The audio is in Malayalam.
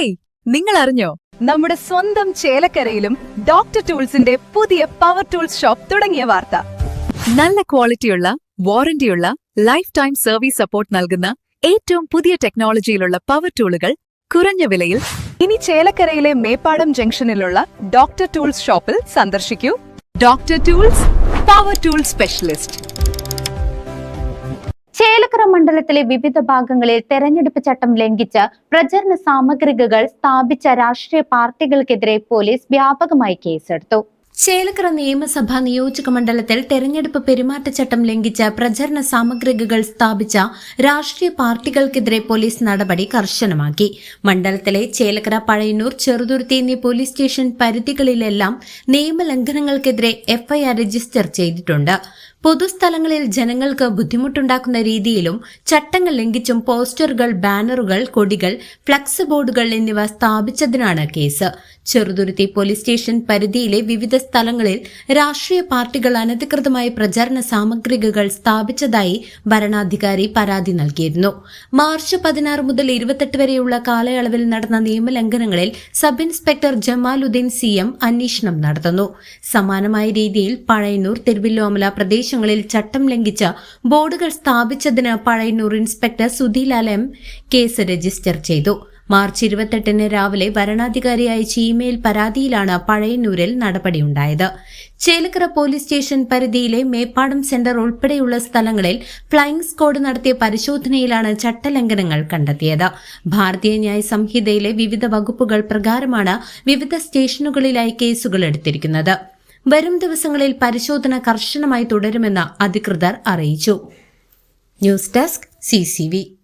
ഹേയ്, നിങ്ങൾ അറിഞ്ഞോ നമ്മുടെ സ്വന്തം ചേലക്കരയിലും ഡോക്ടർ ടൂൾസിന്റെ പുതിയ പവർ ടൂൾസ് ഷോപ്പ് തുടങ്ങിയ വാർത്ത. നല്ല ക്വാളിറ്റിയുള്ള, വാറന്റിയുള്ള, ലൈഫ് ടൈം സർവീസ് സപ്പോർട്ട് നൽകുന്ന ഏറ്റവും പുതിയ ടെക്നോളജിയിലുള്ള പവർ ടൂളുകൾ കുറഞ്ഞ വിലയിൽ ഇനി ചേലക്കരയിലെ മേപ്പാടം ജംഗ്ഷനിലുള്ള ഡോക്ടർ ടൂൾസ് ഷോപ്പിൽ സന്ദർശിക്കൂ. Doctor tools, power tool specialist. Chelakkara മണ്ഡലത്തിലെ വിവിധ ഭാഗങ്ങളിൽ തെരഞ്ഞെടുപ്പ് ചട്ടം ലംഘിച്ച് പ്രചരണ സാമഗ്രികൾ സ്ഥാപിച്ച രാഷ്ട്രീയ പാർട്ടികൾക്കെതിരെ പോലീസ് വ്യാപകമായി കേസെടുത്തു. ചേലക്കര നിയമസഭാ നിയോജക മണ്ഡലത്തിൽ തെരഞ്ഞെടുപ്പ് പെരുമാറ്റച്ചട്ടം ലംഘിച്ച പ്രചരണ സാമഗ്രികൾ സ്ഥാപിച്ച രാഷ്ട്രീയ പാർട്ടികൾക്കെതിരെ പോലീസ് നടപടി കർശനമാക്കി. മണ്ഡലത്തിലെ ചേലക്കര, പഴയന്നൂർ, ചെറുതുരുത്തി എന്നീ പോലീസ് സ്റ്റേഷൻ പരിധികളിലെല്ലാം നിയമലംഘനങ്ങൾക്കെതിരെ എഫ്ഐആർ രജിസ്റ്റർ ചെയ്തിട്ടുണ്ട്. പൊതുസ്ഥലങ്ങളിൽ ജനങ്ങൾക്ക് ബുദ്ധിമുട്ടുണ്ടാക്കുന്ന രീതിയിലും ചട്ടങ്ങൾ ലംഘിച്ചും പോസ്റ്ററുകൾ, ബാനറുകൾ, കൊടികൾ, ഫ്ലക്സ് ബോർഡുകൾ എന്നിവ സ്ഥാപിച്ചതിനാണ് കേസ്. ചെറുതുരുത്തി പോലീസ് സ്റ്റേഷൻ പരിധിയിലെ വിവിധ സ്ഥലങ്ങളിൽ രാഷ്ട്രീയ പാർട്ടികൾ അനധികൃതമായി പ്രചാരണ സാമഗ്രികൾ സ്ഥാപിച്ചതായി വരണാധികാരി പരാതി നൽകിയിരുന്നു. മാർച്ച് 16 മുതൽ 28 വരെയുള്ള കാലയളവിൽ നടന്ന നിയമലംഘനങ്ങളിൽ സബ് ഇൻസ്പെക്ടർ ജമാലുദ്ദീൻ CM അന്വേഷണം നടത്തുന്നു. സമാനമായ രീതിയിൽ പഴയന്നൂർ, തിരുവല്ലോമല പ്രദേശങ്ങളിൽ ചട്ടം ലംഘിച്ച ബോർഡുകൾ സ്ഥാപിച്ചതിന് Pazhayannur inspector Sudheelal M case register ചെയ്തു. മാർച്ച് 28 രാവിലെ വരണാധികാരിയച്ച ഇമെയിൽ പരാതിയിലാണ് പഴയന്നൂരിൽ നടപടിയുണ്ടായത്. ചേലക്കര പോലീസ് സ്റ്റേഷൻ പരിധിയിലെ മേപ്പാടം സെന്റർ ഉൾപ്പെടെയുള്ള സ്ഥലങ്ങളിൽ ഫ്ലൈയിംഗ് സ്ക്വാഡ് നടത്തിയ പരിശോധനയിലാണ് ചട്ടലംഘനങ്ങൾ കണ്ടെത്തിയത്. ഭാരതീയ ന്യായ സംഹിതയിലെ വിവിധ വകുപ്പുകൾ പ്രകാരമാണ് വിവിധ സ്റ്റേഷനുകളിലായി കേസുകൾ എടുത്തിരിക്കുന്നത്. വരും ദിവസങ്ങളിൽ പരിശോധന കർശനമായി തുടരുമെന്ന് അധികൃതർ അറിയിച്ചു. News desk CCV.